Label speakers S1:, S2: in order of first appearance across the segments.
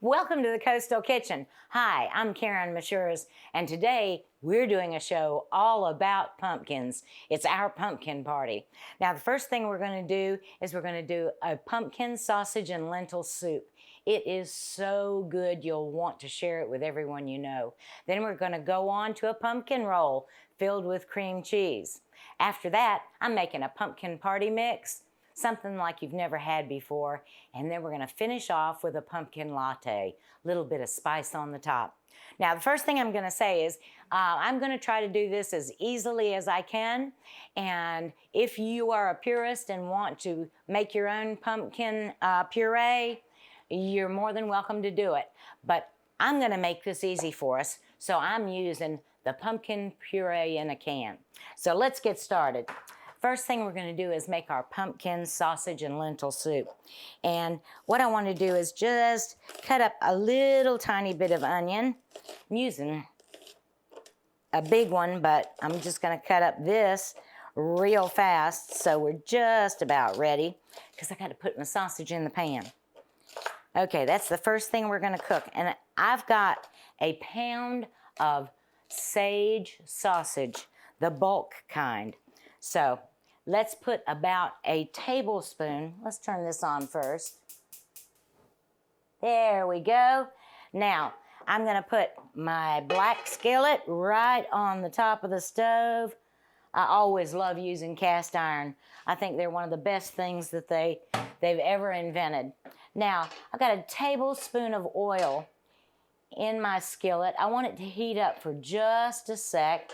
S1: Welcome to the Coastal Kitchen. Hi, I'm Karen Mashures, and today we're doing a show all about pumpkins. It's our pumpkin party. Now, the first thing we're going to do is we're going to do a pumpkin sausage and lentil soup. It is so good you'll want to share it with everyone you know. Then we're going to go on to a pumpkin roll filled with cream cheese. After that, I'm making a pumpkin party mix, something like you've never had before, and then we're going to finish off with a pumpkin latte, a little bit of spice on the top. Now, the first thing I'm going to say is I'm going to try to do this as easily as I can, and if you are a purist and want to make your own pumpkin puree, you're more than welcome to do it. But I'm going to make this easy for us, so I'm using the pumpkin puree in a can. So let's get started. First thing we're going to do is make our pumpkin sausage and lentil soup. And what I want to do is just cut up a little tiny bit of onion. I'm using a big one, but I'm just going to cut up this real fast so we're just about ready because I got to put my sausage in the pan. Okay, that's the first thing we're going to cook. And I've got a pound of sage sausage, the bulk kind. So let's put about a tablespoon. Let's turn this on first. There we go. Now, I'm going to put my black skillet right on the top of the stove. I always love using cast iron. I think they're one of the best things that they've ever invented. Now, I've got a tablespoon of oil in my skillet. I want it to heat up for just a sec.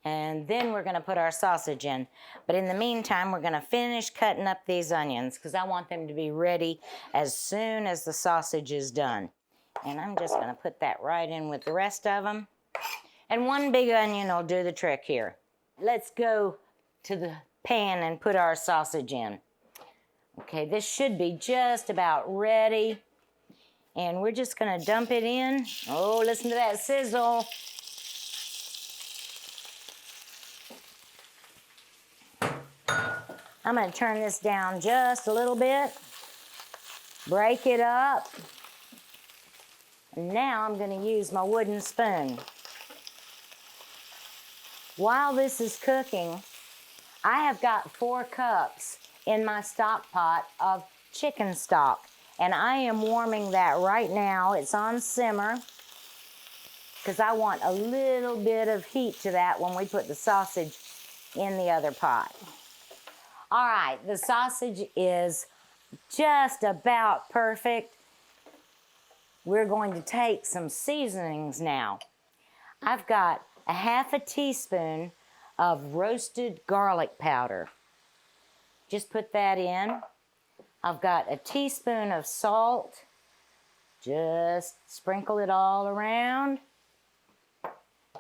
S1: And then we're going to put our sausage in. But in the meantime, we're going to finish cutting up these onions because I want them to be ready as soon as the sausage is done. And I'm just going to put that right in with the rest of them. And one big onion will do the trick here. Let's go to the pan and put our sausage in. Okay, this should be just about ready. And we're just going to dump it in. Oh, listen to that sizzle. I'm going to turn this down just a little bit, break it up, and now I'm going to use my wooden spoon. While this is cooking, I have got 4 cups in my stock pot of chicken stock, and I am warming that right now. It's on simmer because I want a little bit of heat to that when we put the sausage in the other pot. All right, the sausage is just about perfect. We're going to take some seasonings now. I've got a half a teaspoon of roasted garlic powder. Just put that in. I've got a teaspoon of salt. Just sprinkle it all around.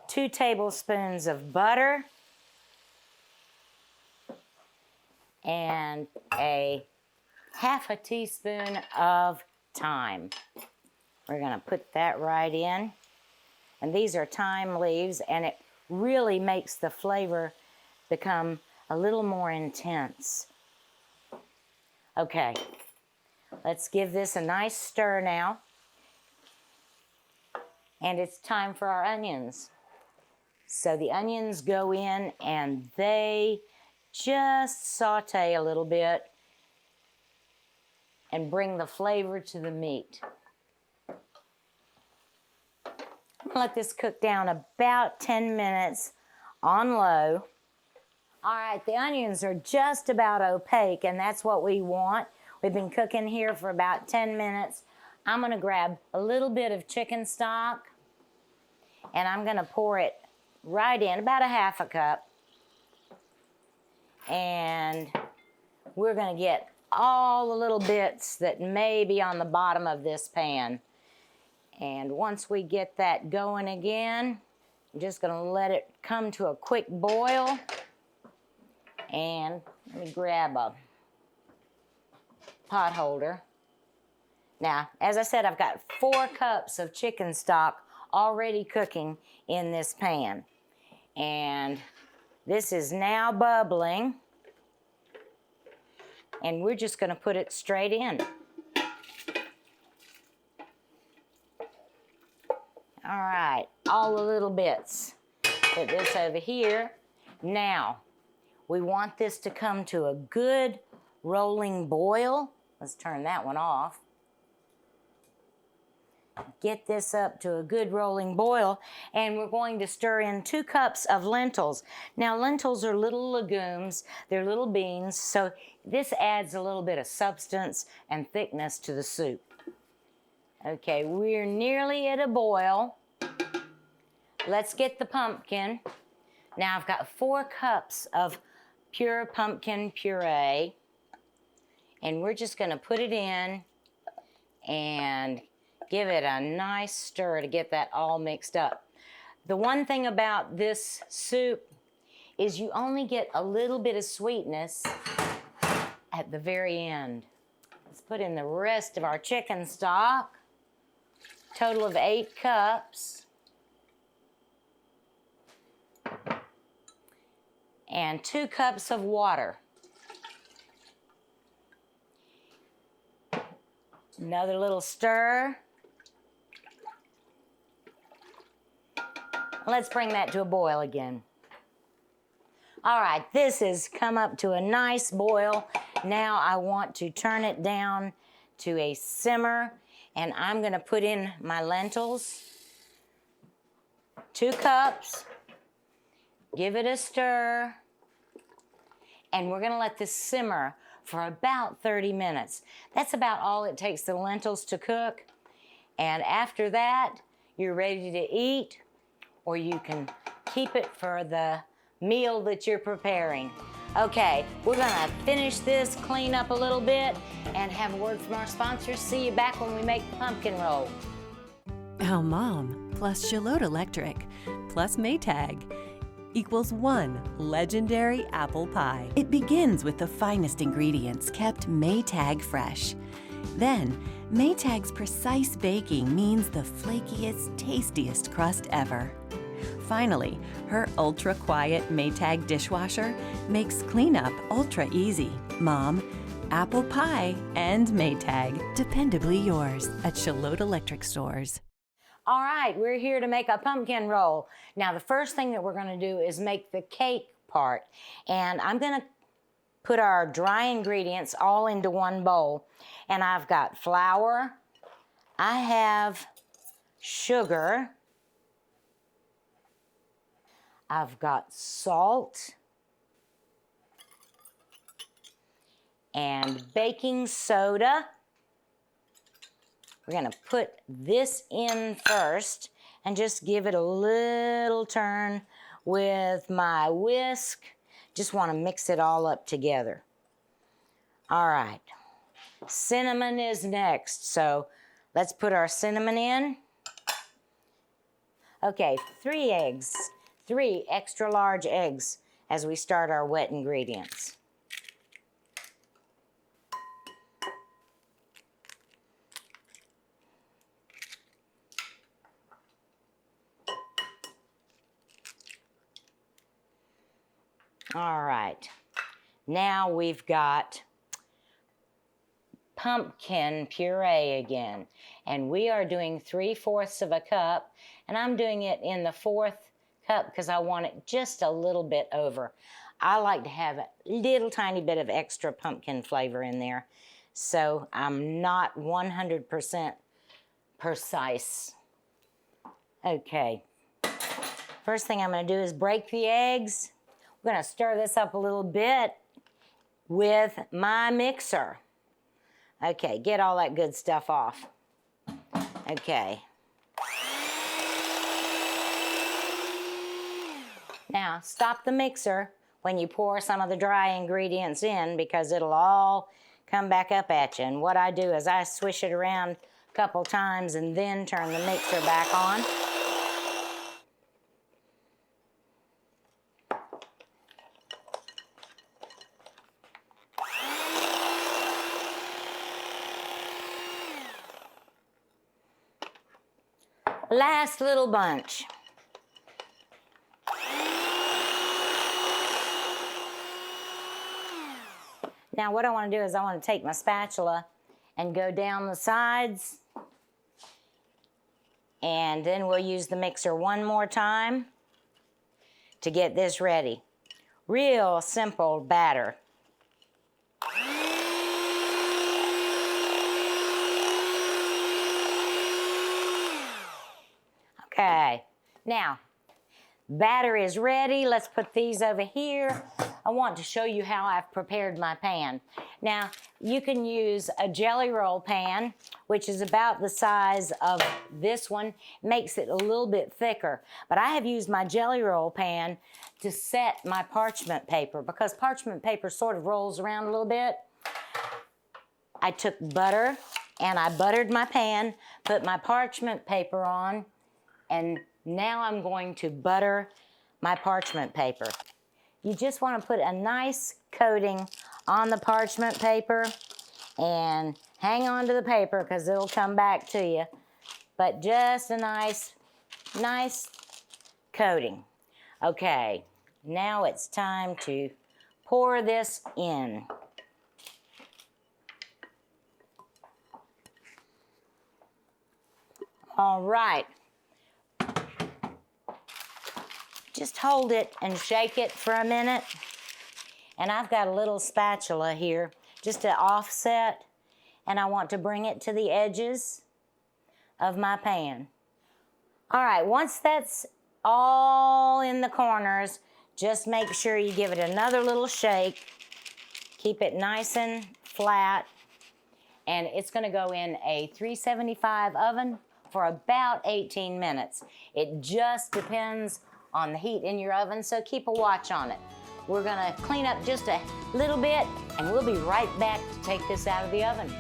S1: 2 tablespoons of butter. And a half a teaspoon of thyme. We're going to put that right in. And these are thyme leaves, and it really makes the flavor become a little more intense. Okay, let's give this a nice stir now. And it's time for our onions. So the onions go in and they just saute a little bit and bring the flavor to the meat. I'm gonna let this cook down about 10 minutes on low. All right, the onions are just about opaque, and that's what we want. We've been cooking here for about 10 minutes. I'm gonna grab a little bit of chicken stock, and I'm gonna pour it right in, about a half a cup. And we're going to get all the little bits that may be on the bottom of this pan. And once we get that going again, I'm just going to let it come to a quick boil. And let me grab a pot holder. Now, as I said, I've got 4 cups of chicken stock already cooking in this pan. And this is now bubbling, and we're just going to put it straight in. All right, all the little bits. Put this over here. Now, we want this to come to a good rolling boil. Let's turn that one off. Get this up to a good rolling boil, and we're going to stir in 2 cups of lentils. Now, lentils are little legumes. They're little beans, so this adds a little bit of substance and thickness to the soup. Okay, we're nearly at a boil. Let's get the pumpkin. Now, I've got 4 cups of pure pumpkin puree, and we're just going to put it in and give it a nice stir to get that all mixed up. The one thing about this soup is you only get a little bit of sweetness at the very end. Let's put in the rest of our chicken stock. Total of 8 cups. And 2 cups of water. Another little stir. Let's bring that to a boil again. All right, this has come up to a nice boil. Now I want to turn it down to a simmer, and I'm gonna put in my lentils. 2 cups. Give it a stir. And we're gonna let this simmer for about 30 minutes. That's about all it takes the lentils to cook. And after that, you're ready to eat, or you can keep it for the meal that you're preparing. Okay, we're gonna finish this, clean up a little bit, and have a word from our sponsors. See you back when we make the pumpkin roll.
S2: How Mom plus Charlotte Electric plus Maytag equals 1 legendary apple pie. It begins with the finest ingredients kept Maytag fresh. Then, Maytag's precise baking means the flakiest, tastiest crust ever. Finally, her ultra-quiet Maytag dishwasher makes cleanup ultra easy. Mom, apple pie, and Maytag. Dependably yours at Charlotte Electric Stores.
S1: All right, we're here to make a pumpkin roll. Now, the first thing that we're gonna do is make the cake part. And I'm gonna put our dry ingredients all into one bowl. And I've got flour, I have sugar, I've got salt, and baking soda. We're gonna put this in first and just give it a little turn with my whisk. Just wanna mix it all up together. All right, cinnamon is next, so let's put our cinnamon in. Okay, 3 eggs, 3 extra large eggs as we start our wet ingredients. All right, now we've got pumpkin puree again, and we are doing 3/4 of a cup, and I'm doing it in the 4th cup because I want it just a little bit over. I like to have a little tiny bit of extra pumpkin flavor in there, so I'm not 100% precise. Okay, first thing I'm gonna do is break the eggs. We're gonna stir this up a little bit with my mixer. Okay, get all that good stuff off. Okay. Now, stop the mixer when you pour some of the dry ingredients in because it'll all come back up at you. And what I do is I swish it around a couple times and then turn the mixer back on. Last little bunch. Now what I want to do is I want to take my spatula and go down the sides And then we'll use the mixer one more time to get this ready. Real simple batter. Okay, now, batter is ready. Let's put these over here. I want to show you how I've prepared my pan. Now, you can use a jelly roll pan, which is about the size of this one. Makes it a little bit thicker. But I have used my jelly roll pan to set my parchment paper because parchment paper sort of rolls around a little bit. I took butter and I buttered my pan, put my parchment paper on, and now I'm going to butter my parchment paper. You just want to put a nice coating on the parchment paper and hang on to the paper because it'll come back to you. But just a nice coating. Okay, now it's time to pour this in. All right. Just hold it and shake it for a minute. And I've got a little spatula here just to offset, and I want to bring it to the edges of my pan. All right, once that's all in the corners, just make sure you give it another little shake. Keep it nice and flat. And it's gonna go in a 375 oven for about 18 minutes. It just depends on the heat in your oven, so keep a watch on it. We're gonna clean up just a little bit, and we'll be right back to take this out of the oven.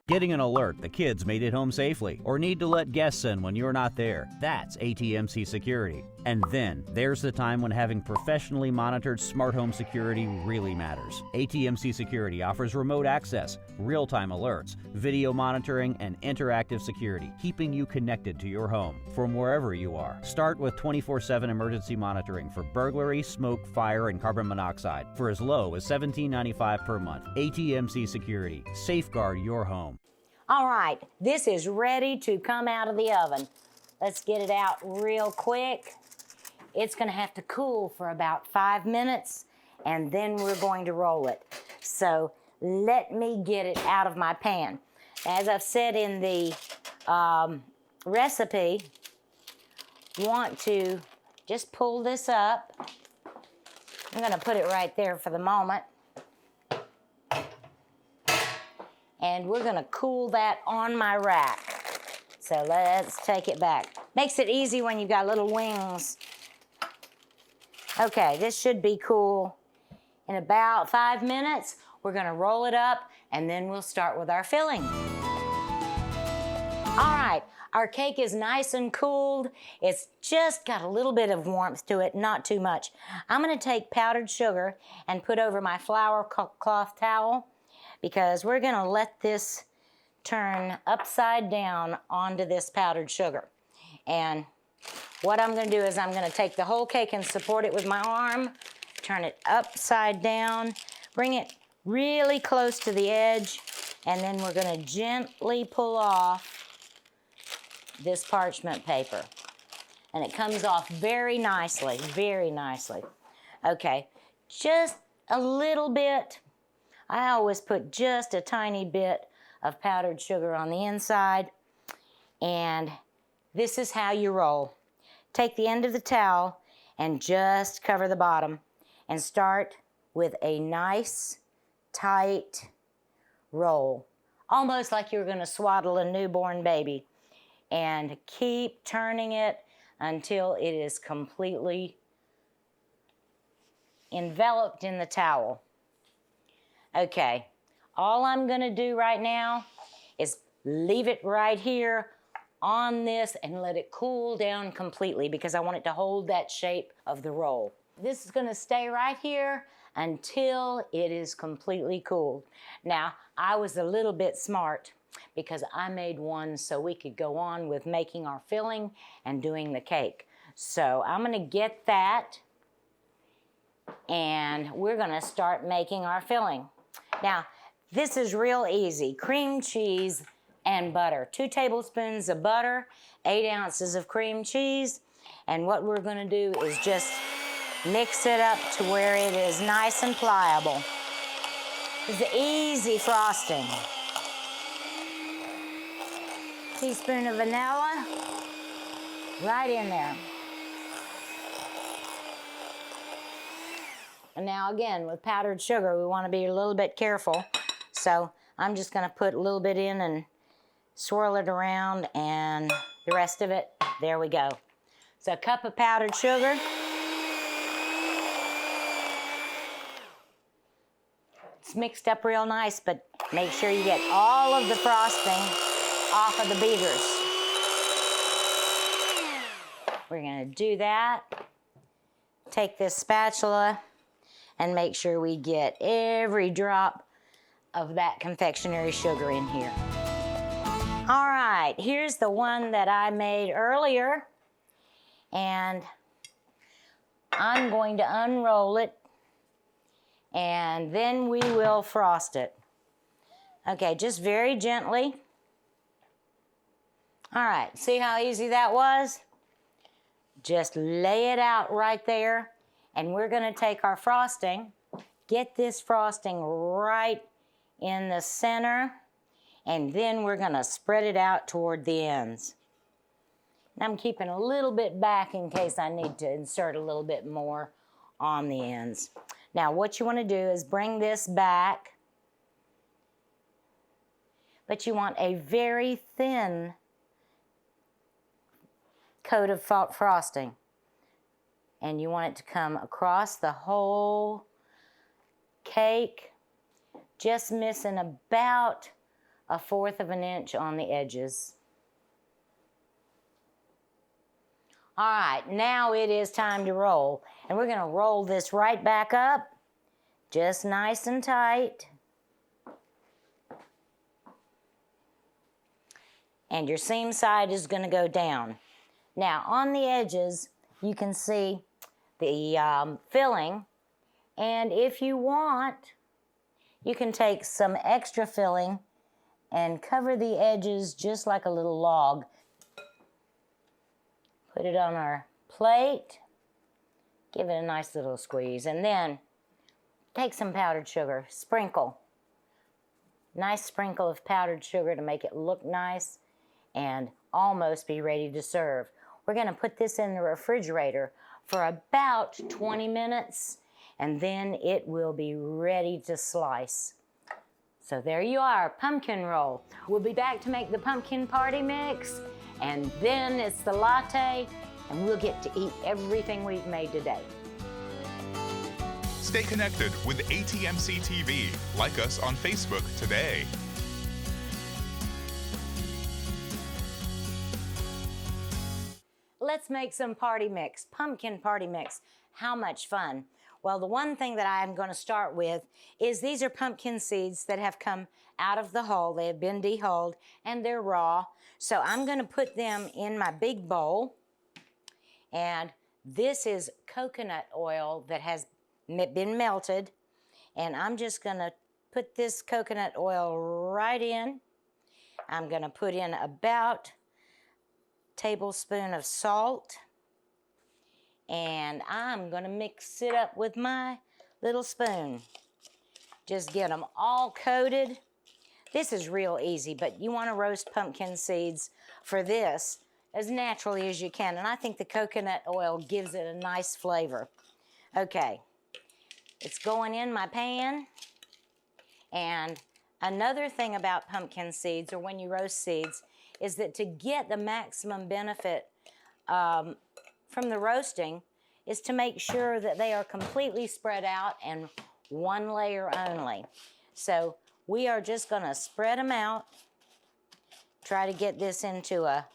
S3: Getting an alert the kids made it home safely or need to let guests in when you're not there. That's ATMC Security. And then there's the time when having professionally monitored smart home security really matters. ATMC Security offers remote access, real-time alerts, video monitoring, and interactive security, keeping you connected to your home from wherever you are. Start with 24/7 emergency monitoring for burglary, smoke, fire, and carbon monoxide for as low as $17.95 per month. ATMC Security. Safeguard your home.
S1: All right, this is ready to come out of the oven. Let's get it out real quick. It's gonna have to cool for about 5 minutes, and then we're going to roll it. So let me get it out of my pan. As I've said in the recipe, want to just pull this up. I'm gonna put it right there for the moment. And we're gonna cool that on my rack. So let's take it back. Makes it easy when you've got little wings. Okay, this should be cool. In about 5 minutes, we're gonna roll it up, and then we'll start with our filling. All right, our cake is nice and cooled. It's just got a little bit of warmth to it, not too much. I'm gonna take powdered sugar and put over my flour cloth towel, because we're gonna let this turn upside down onto this powdered sugar. And what I'm gonna do is I'm gonna take the whole cake and support it with my arm, turn it upside down, bring it really close to the edge, and then we're gonna gently pull off this parchment paper. And it comes off very nicely, very nicely. Okay, just a little bit. I always put just a tiny bit of powdered sugar on the inside. And this is how you roll. Take the end of the towel and just cover the bottom and start with a nice, tight roll. Almost like you're gonna swaddle a newborn baby. And keep turning it until it is completely enveloped in the towel. Okay, all I'm gonna do right now is leave it right here on this and let it cool down completely because I want it to hold that shape of the roll. This is gonna stay right here until it is completely cooled. Now, I was a little bit smart because I made one so we could go on with making our filling and doing the cake. So I'm gonna get that and we're gonna start making our filling. Now, this is real easy. Cream cheese and butter. 2 tablespoons of butter, 8 ounces of cream cheese, and what we're gonna do is just mix it up to where it is nice and pliable. It's easy frosting. Teaspoon of vanilla, right in there. And now again, with powdered sugar, we want to be a little bit careful. So I'm just going to put a little bit in and swirl it around, and the rest of it, there we go. So a cup of powdered sugar. It's mixed up real nice, but make sure you get all of the frosting off of the beaters. We're going to do that. Take this spatula and make sure we get every drop of that confectionery sugar in here. All right, here's the one that I made earlier, and I'm going to unroll it, and then we will frost it. Okay, just very gently. All right, see how easy that was? Just lay it out right there, and we're gonna take our frosting, get this frosting right in the center, and then we're gonna spread it out toward the ends. And I'm keeping a little bit back in case I need to insert a little bit more on the ends. Now what you wanna do is bring this back, but you want a very thin coat of frosting. And you want it to come across the whole cake, just missing about 1/4 of an inch on the edges. All right, now it is time to roll. And we're gonna roll this right back up, just nice and tight. And your seam side is gonna go down. Now on the edges, you can see the filling, and if you want, you can take some extra filling and cover the edges just like a little log. Put it on our plate, give it a nice little squeeze, and then take some powdered sugar, sprinkle. Nice sprinkle of powdered sugar to make it look nice and almost be ready to serve. We're gonna put this in the refrigerator for about 20 minutes, and then it will be ready to slice. So there you are, pumpkin roll. We'll be back to make the pumpkin party mix, and then it's the latte, and we'll get to eat everything we've made today.
S4: Stay connected with ATMC TV. Like us on Facebook today.
S1: Let's make some party mix, pumpkin party mix. How much fun. Well, the one thing that I'm going to start with is these are pumpkin seeds that have come out of the hull. They have been dehulled and they're raw. So I'm going to put them in my big bowl. And this is coconut oil that has been melted. And I'm just going to put this coconut oil right in. I'm going to put in about tablespoon of salt, and I'm gonna mix it up with my little spoon. Just get them all coated. This is real easy, but you want to roast pumpkin seeds for this as naturally as you can, and I think the coconut oil gives it a nice flavor. Okay, it's going in my pan, and another thing about pumpkin seeds, or when you roast seeds, is that to get the maximum benefit from the roasting is to make sure that they are completely spread out and one layer only. So we are just gonna spread them out, try to get this into a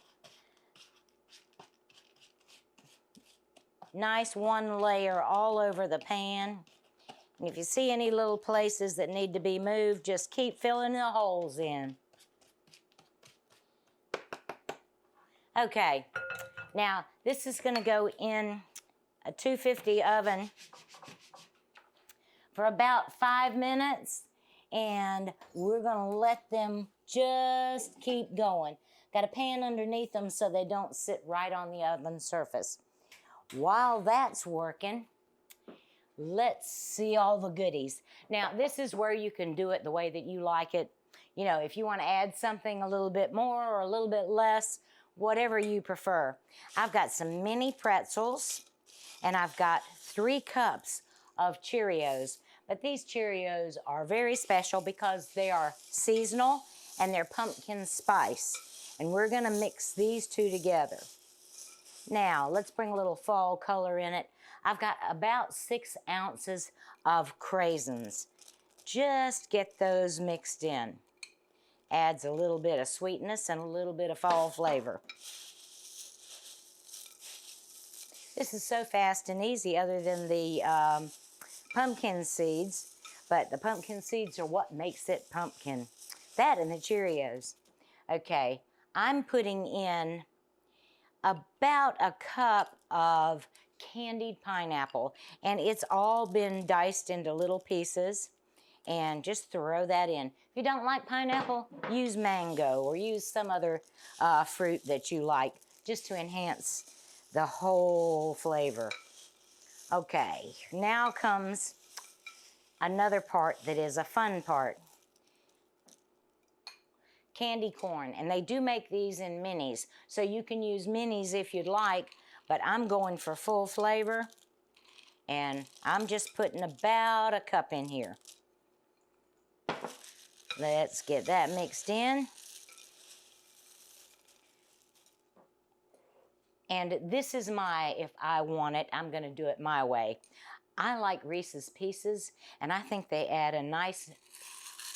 S1: nice one layer all over the pan. And if you see any little places that need to be moved, just keep filling the holes in. Okay, now this is gonna go in a 250 oven for about 5 minutes, and we're gonna let them Just keep going. Got a pan underneath them so they don't sit right on the oven surface. While that's working, let's see all the goodies. Now, this is where you can do it the way that you like it. You know, if you want to add something a little bit more or a little bit less, whatever you prefer. I've got some mini pretzels, and I've got 3 cups of Cheerios. But these Cheerios are very special because they are seasonal and they're pumpkin spice. And we're gonna mix these 2 together. Now, let's bring a little fall color in it. I've got about 6 ounces of craisins. Just get those mixed in. Adds a little bit of sweetness and a little bit of fall flavor. This is so fast and easy other than the pumpkin seeds, but the pumpkin seeds are what makes it pumpkin. That and the Cheerios. Okay, I'm putting in about a cup of candied pineapple, and it's all been diced into little pieces, and just throw that in. If you don't like pineapple, use mango or use some other fruit that you like, just to enhance the whole flavor. Okay, now comes another part that is a fun part. Candy corn, and they do make these in minis, so you can use minis if you'd like, but I'm going for full flavor, and I'm just putting about a cup in here. Let's get that mixed in. And this is if I want it, I'm gonna do it my way. I like Reese's Pieces, and I think they add a nice,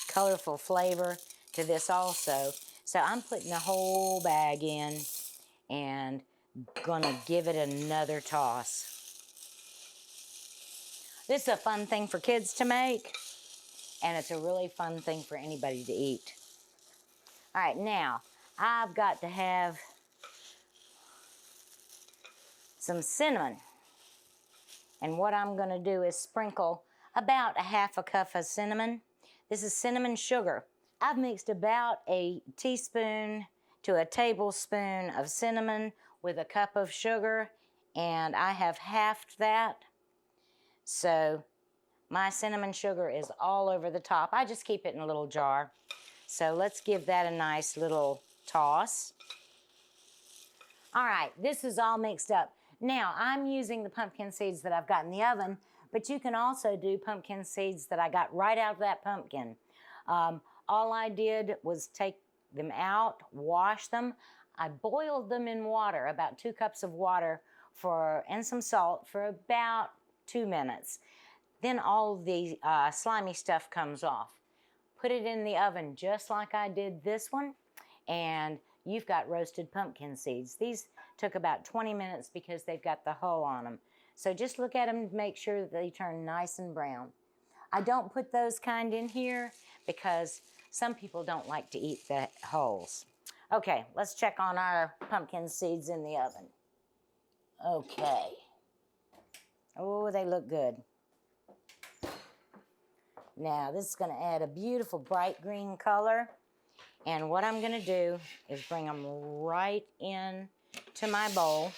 S1: colorful flavor to this also. So I'm putting the whole bag in and gonna give it another toss. This is a fun thing for kids to make, and it's a really fun thing for anybody to eat. All right, now I've got to have some cinnamon. And what I'm gonna do is sprinkle about a half a cup of cinnamon. This is cinnamon sugar. I've mixed about a teaspoon to a tablespoon of cinnamon with a cup of sugar, and I have halved that. So my cinnamon sugar is all over the top. I just keep it in a little jar. So let's give that a nice little toss. All right, this is all mixed up. Now, I'm using the pumpkin seeds that I've got in the oven, but you can also do pumpkin seeds that I got right out of that pumpkin. All I did was take them out, wash them. I boiled them in water, about 2 cups of water and some salt for about 2 minutes. Then all the slimy stuff comes off. Put it in the oven just like I did this one, and you've got roasted pumpkin seeds. These took about 20 minutes because they've got the hull on them. So just look at them to make sure that they turn nice and brown. I don't put those kind in here because some people don't like to eat the hulls. Okay, let's check on our pumpkin seeds in the oven. Okay. Oh, they look good. Now, this is gonna add a beautiful bright green color. And what I'm gonna do is bring them right in to my bowl.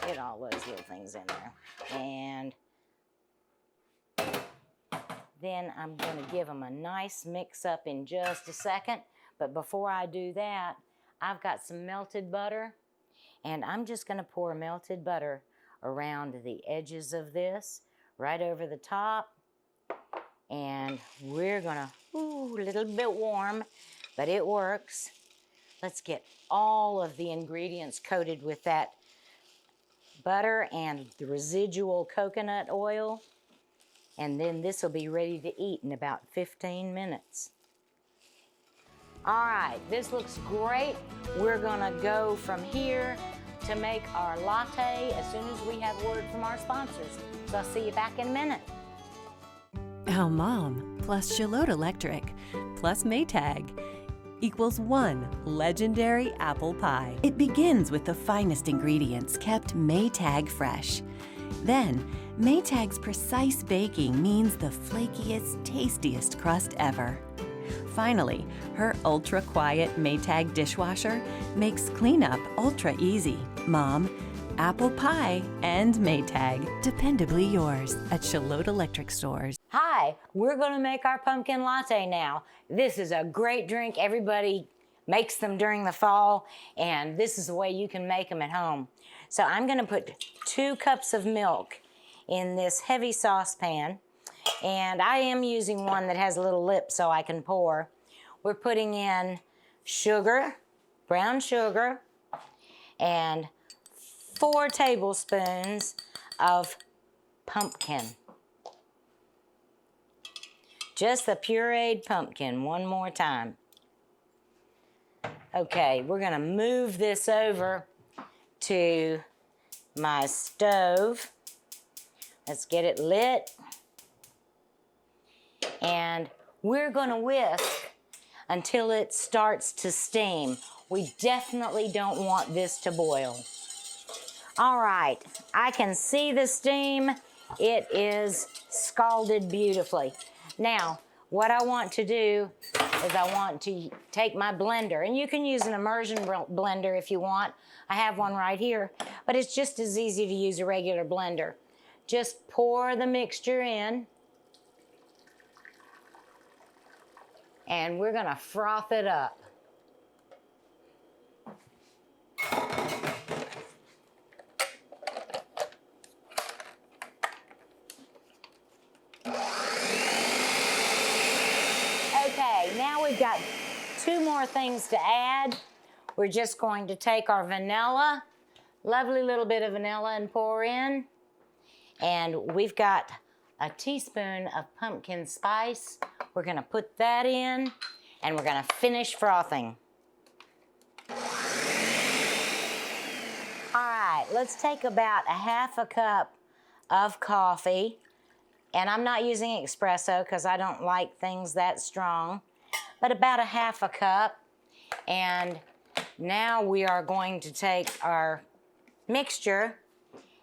S1: Get all those little things in there. And then I'm gonna give them a nice mix up in just a second. But before I do that, I've got some melted butter, and I'm just gonna pour melted butter around the edges of this, right over the top. And we're gonna, a little bit warm, but it works. Let's get all of the ingredients coated with that butter and the residual coconut oil. And then this will be ready to eat in about 15 minutes. All right, this looks great. We're gonna go from here to make our latte as soon as we have word from our sponsors. So I'll see you back in a minute.
S2: How Mom, plus Charlotte Electric, plus Maytag equals 1 legendary apple pie. It begins with the finest ingredients kept Maytag fresh. Then, Maytag's precise baking means the flakiest, tastiest crust ever. Finally, her ultra-quiet Maytag dishwasher makes cleanup ultra easy. Mom, apple pie and Maytag, dependably yours at Charlotte Electric Stores.
S1: Hi, we're gonna make our pumpkin latte now. This is a great drink. Everybody makes them during the fall, and this is the way you can make them at home. So I'm gonna put 2 cups of milk in this heavy saucepan, and I am using one that has a little lip so I can pour. We're putting in sugar, brown sugar, and 4 tablespoons of pumpkin. Just the pureed pumpkin one more time. Okay, we're gonna move this over to my stove. Let's get it lit. And we're gonna whisk until it starts to steam. We definitely don't want this to boil. All right, I can see the steam. It is scalded beautifully. Now, what I want to do is I want to take my blender, and you can use an immersion blender if you want. I have one right here, but it's just as easy to use a regular blender. Just pour the mixture in, and we're gonna froth it up. Okay, now we've got 2 more things to add. We're just going to take our vanilla, lovely little bit of vanilla, and pour in. And we've got a teaspoon of pumpkin spice. We're gonna put that in, and we're gonna finish frothing. All right, let's take about a 1/2 cup of coffee. And I'm not using espresso because I don't like things that strong, but about a 1/2 cup. And now we are going to take our mixture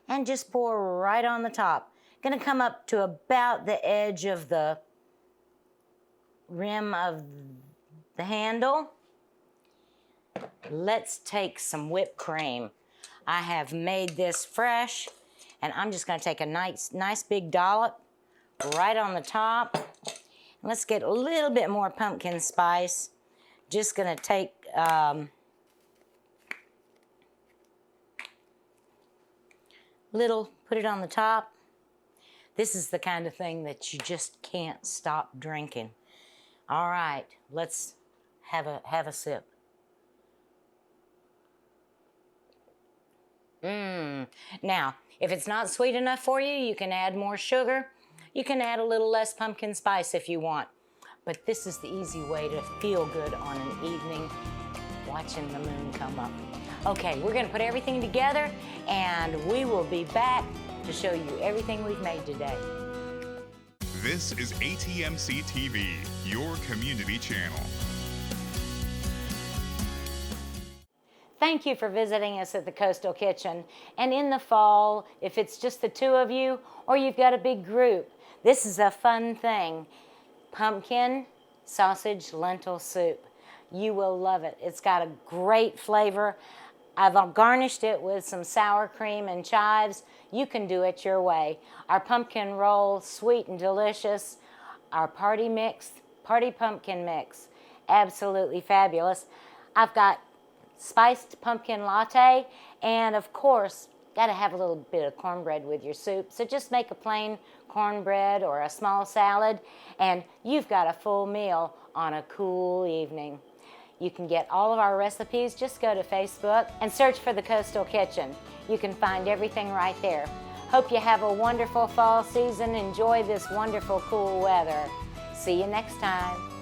S1: and just pour right on the top. Gonna come up to about the edge of the rim of the handle. Let's take some whipped cream. I have made this fresh, and I'm just gonna take a nice big dollop right on the top. Let's get a little bit more pumpkin spice. Just gonna take put it on the top. This is the kind of thing that you just can't stop drinking. All right, let's have a sip. Now, if it's not sweet enough for you, you can add more sugar. You can add a little less pumpkin spice if you want. But this is the easy way to feel good on an evening watching the moon come up. Okay, we're gonna put everything together, and we will be back to show you everything we've made today.
S4: This is ATMC TV, your community channel.
S1: Thank you for visiting us at the Coastal Kitchen. And in the fall, if it's just the 2 of you, or you've got a big group, this is a fun thing. Pumpkin sausage lentil soup. You will love it. It's got a great flavor. I've garnished it with some sour cream and chives. You can do it your way. Our pumpkin roll, sweet and delicious. Our party pumpkin mix, absolutely fabulous. I've got spiced pumpkin latte, and of course, got to have a little bit of cornbread with your soup. So just make a plain cornbread or a small salad, and you've got a full meal on a cool evening. You can get all of our recipes. Just go to Facebook and search for the Coastal Kitchen. You can find everything right there. Hope you have a wonderful fall season. Enjoy this wonderful cool weather. See you next time.